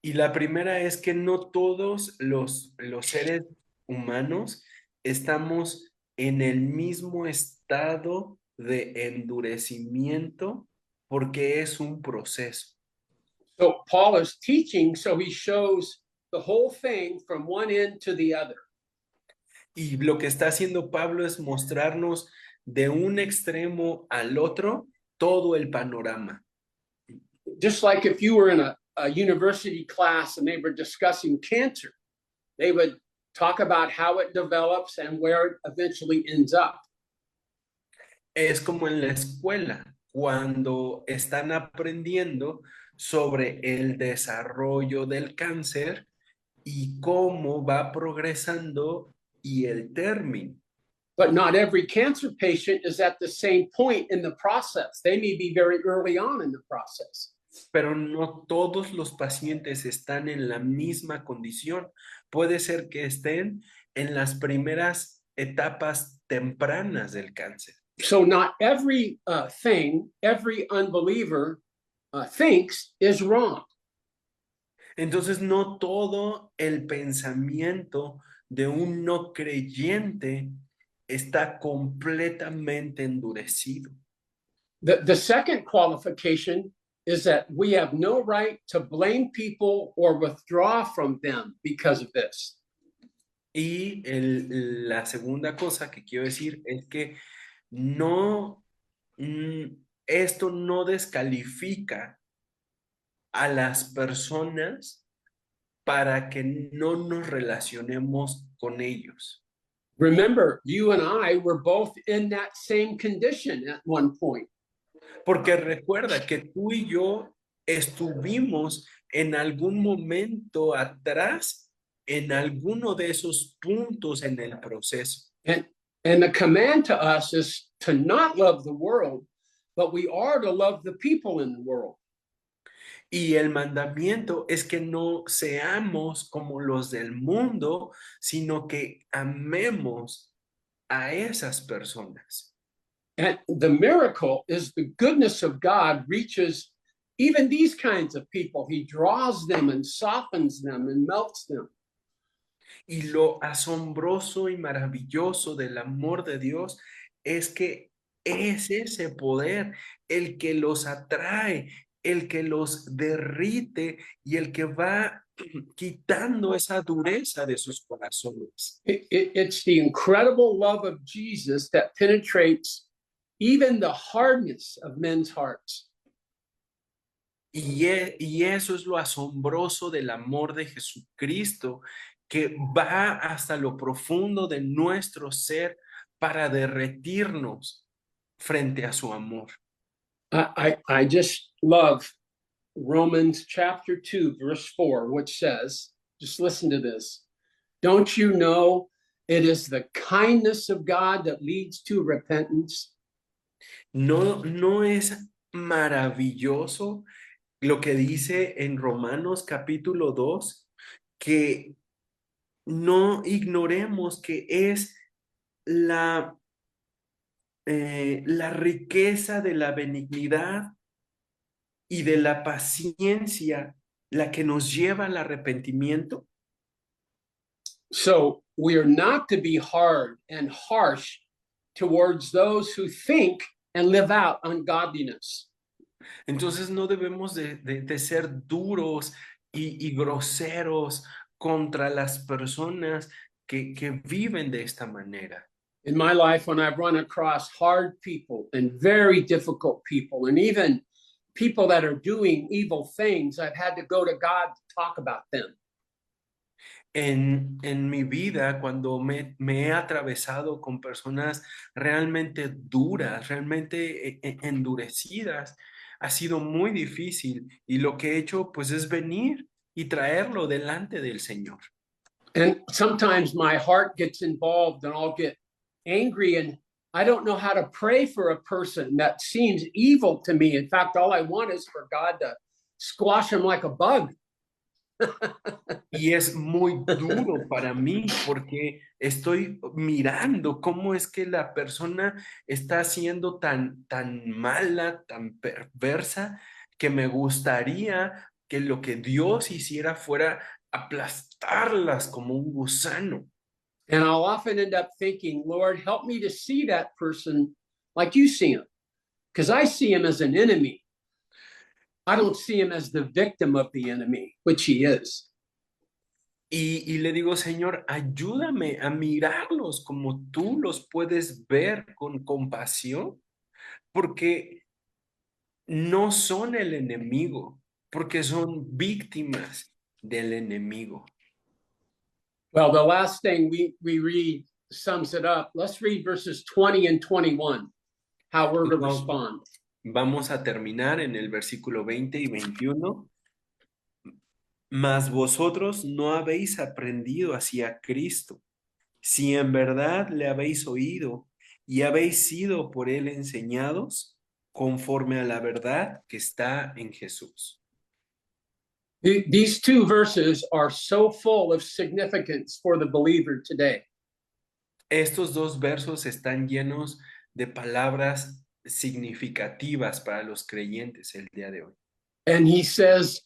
Y la primera es que no todos los seres humanos estamos en el mismo estado de endurecimiento porque es un proceso. So Paul is teaching, so he shows the whole thing from one end to the other. Y lo que está haciendo Pablo es mostrarnos de un extremo al otro todo el panorama. Just like if you were in a university class and they were discussing cancer, they would talk about how it develops and where it eventually ends up. Es como en la escuela, cuando están aprendiendo sobre el desarrollo del cáncer y cómo va progresando y el término. But not every cancer patient is at the same point in the process. They may be very early on in the process. Pero no todos los pacientes están en la misma condición. Puede ser que estén en las primeras etapas tempranas del cáncer. So not every thing every unbeliever thinks is wrong. Entonces, no todo el pensamiento de un no creyente está completamente endurecido. The second qualification is that we have no right to blame people or withdraw from them because of this. Y la segunda cosa que quiero decir es que no, esto no descalifica a las personas para que no nos relacionemos con ellos. Remember, you and I were both in that same condition at one point. Porque recuerda que tú y yo estuvimos en algún momento atrás, en alguno de esos puntos en el proceso. And the command to us is to not love the world, but we are to love the people in the world. Y el mandamiento es que no seamos como los del mundo, sino que amemos a esas personas. And the miracle is the goodness of God reaches even these kinds of people. He draws them and softens them and melts them. Y lo asombroso y maravilloso del amor de Dios es que es ese poder el que los atrae, el que los derrite y el que va quitando esa dureza de sus corazones. It's the incredible love of Jesus that penetrates even the hardness of men's hearts. Y eso es lo asombroso del amor de Jesucristo, que va hasta lo profundo de nuestro ser para derretirnos frente a su amor. I just love Romans chapter 2, verse 4, which says, just listen to this. Don't you know it is the kindness of God that leads to repentance? No es maravilloso lo que dice en Romanos capítulo 2, que no ignoremos que es la riqueza de la benignidad y de la paciencia la que nos lleva al arrepentimiento. So we are not to be hard and harsh towards those who think and live out ungodliness. Entonces no debemos de ser duros y groseros contra las personas que viven de esta manera. In my life, when I've run across hard people and very difficult people, and even people that are doing evil things, I've had to go to God to talk about them. En mi vida, cuando me he atravesado con personas realmente duras, realmente endurecidas, ha sido muy difícil, y lo que he hecho pues es venir y traerlo delante del Señor. And sometimes my heart gets involved and I'll get angry and I don't know how to pray for a person that seems evil to me. In fact, all I want is for God to squash him like a bug. Y es muy duro para mí porque estoy mirando cómo es que la persona está siendo tan mala, tan perversa, que me gustaría que lo que Dios hiciera fuera aplastarlas como un gusano. And I'll often end up thinking, Lord, help me to see that person like you see him, because I see him as an enemy. I don't see him as the victim of the enemy, which he is. Y le digo, Señor, ayúdame a mirarlos como tú los puedes ver, con compasión, porque no son el enemigo, porque son víctimas del enemigo. Well, the last thing we read sums it up. Let's read verses 20 and 21, how we're to respond. Vamos a terminar en el versículo 20 y 21. Mas vosotros no habéis aprendido hacia Cristo, si en verdad le habéis oído y habéis sido por él enseñados conforme a la verdad que está en Jesús. These two verses are so full of significance for the believer today. Estos dos versos están llenos de palabras significativas para los creyentes el día de hoy. And he says,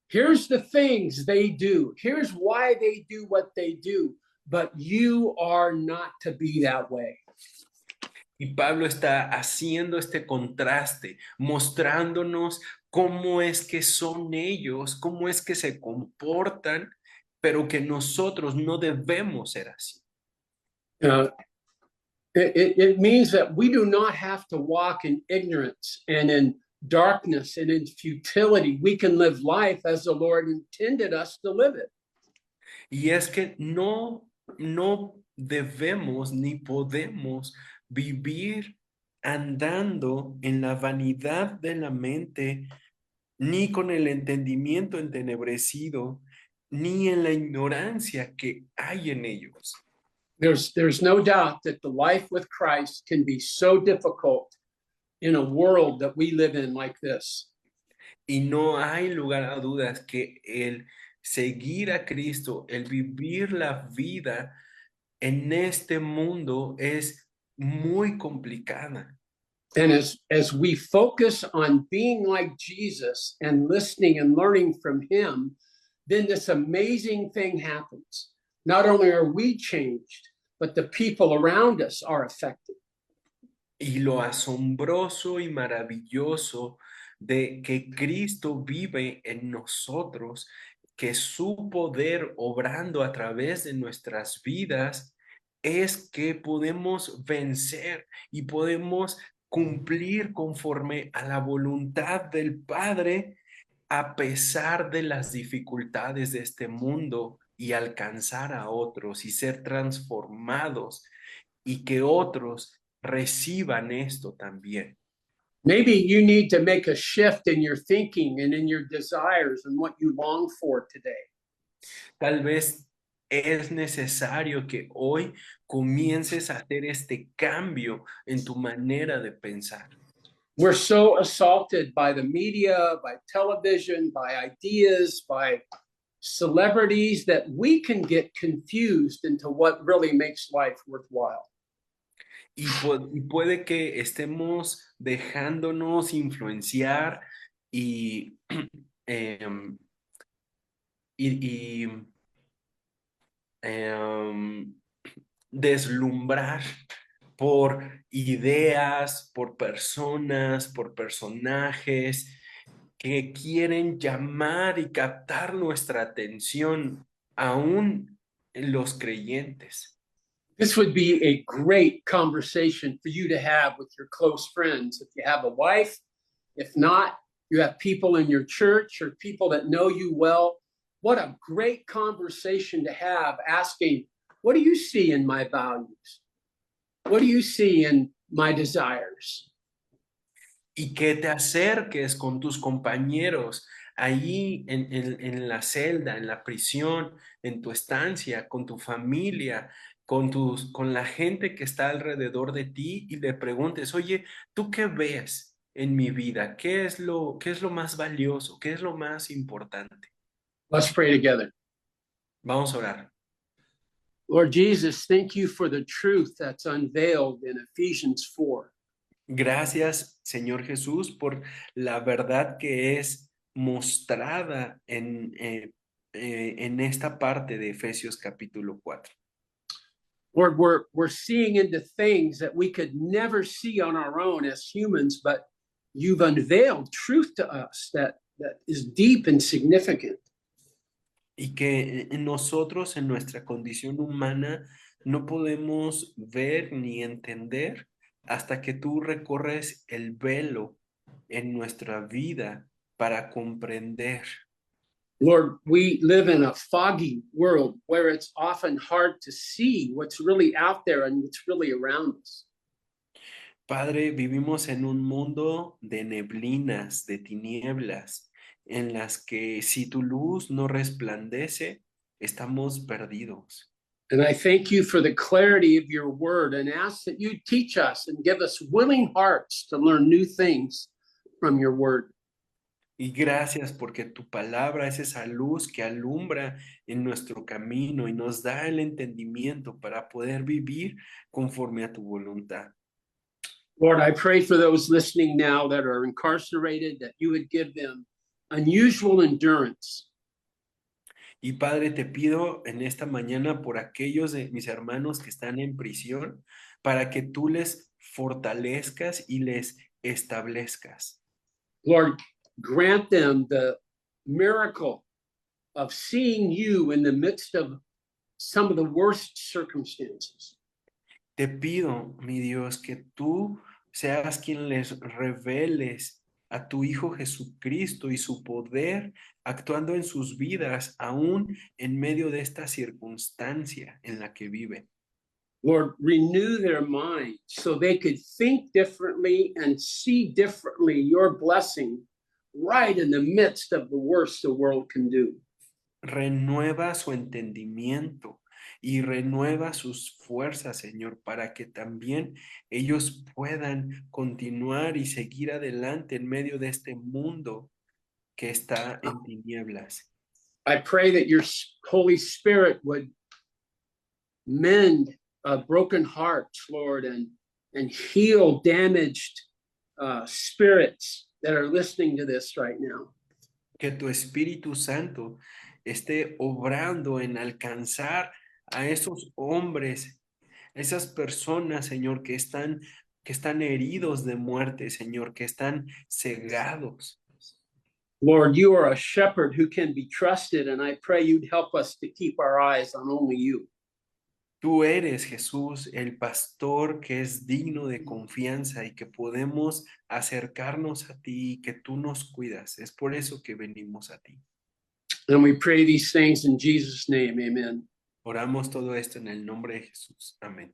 here's the things they do. Here's why they do what they do. But you are not to be that way. Y Pablo está haciendo este contraste, mostrándonos cómo es que son ellos, cómo es que se comportan, pero que nosotros no debemos ser así. It means that we do not have to walk in ignorance and in darkness and in futility. We can live life as the Lord intended us to live it. Y es que no debemos ni podemos vivir andando en la vanidad de la mente, ni con el entendimiento entenebrecido, ni en la ignorancia que hay en ellos. There's no doubt that the life with Christ can be so difficult in a world that we live in like this. Y no hay lugar a dudas que el seguir a Cristo, el vivir la vida en este mundo es muy complicada. And as we focus on being like Jesus and listening and learning from him, then this amazing thing happens. Not only are we changed, but the people around us are affected. Y lo asombroso y maravilloso de que Cristo vive en nosotros, que su poder obrando a través de nuestras vidas, es que podemos vencer y podemos cumplir conforme a la voluntad del Padre a pesar de las dificultades de este mundo y alcanzar a otros y ser transformados y que otros reciban esto también. Maybe you need to make a shift in your thinking and in your desires and what you long for today. Tal vez es necesario que hoy comiences a hacer este cambio en tu manera de pensar. We're so assaulted by the media, by television, by ideas, by celebrities that we can get confused into what really makes life worthwhile. Y puede que estemos dejándonos influenciar y, em, y deslumbrar por ideas, por personas, por personajes que quieren llamar y captar nuestra atención, aún en los creyentes. This would be a great conversation for you to have with your close friends. If you have a wife, if not, you have people in your church or people that know you well. What a great conversation to have, asking, what do you see in my values? What do you see in my desires? Y que te acerques con tus compañeros ahí en la celda, en la prisión, en tu estancia, con tu familia, con la gente que está alrededor de ti y le preguntes, oye, ¿tú qué ves en mi vida? ¿Qué es lo más valioso? ¿Qué es lo más importante? Let's pray together. Vamos a orar. Lord Jesus, thank you for the truth that's unveiled in Ephesians 4. Gracias, Señor Jesús, por la verdad que es mostrada en esta parte de Efesios capítulo 4. Lord, we're seeing into things that we could never see on our own as humans, but you've unveiled truth to us that is deep and significant. Y que nosotros en nuestra condición humana no podemos ver ni entender hasta que tú recorres el velo en nuestra vida para comprender. Lord, we live in a foggy world where it's often hard to see what's really out there and what's really around us. Padre, vivimos en un mundo de neblinas, de tinieblas, en las que si tu luz no resplandece, estamos perdidos. And I thank you for the clarity of your word and ask that you teach us and give us willing hearts to learn new things from your word. Y gracias porque tu palabra es esa luz que alumbra en nuestro camino y nos da el entendimiento para poder vivir conforme a tu voluntad. Lord, I pray for those listening now that are incarcerated, that you would give them unusual endurance. Y Padre, te pido en esta mañana por aquellos de mis hermanos que están en prisión, para que tú les fortalezcas y les establezcas. Lord, grant them the miracle of seeing you in the midst of some of the worst circumstances. Te pido, mi Dios, que tú seas quien les reveles a tu Hijo Jesucristo y su poder actuando en sus vidas, aún en medio de esta circunstancia en la que viven. Lord, renew their minds so they could think differently and see differently your blessing right in the midst of the worst the world can do. Renueva su entendimiento y renueva sus fuerzas, Señor, para que también ellos puedan continuar y seguir adelante en medio de este mundo que está en tinieblas. I pray that your Holy Spirit would mend broken hearts, Lord, and heal damaged spirits that are listening to this right now. Que tu Espíritu Santo esté obrando en alcanzar a esos hombres, esas personas, Señor, que están heridos de muerte, Señor, que están cegados. Lord, you are a shepherd who can be trusted, and I pray you'd help us to keep our eyes on only you. Tú eres, Jesús, el pastor que es digno de confianza y que podemos acercarnos a ti y que tú nos cuidas. Es por eso que venimos a ti. And we pray these things in Jesus' name, amen. Oramos todo esto en el nombre de Jesús. Amén.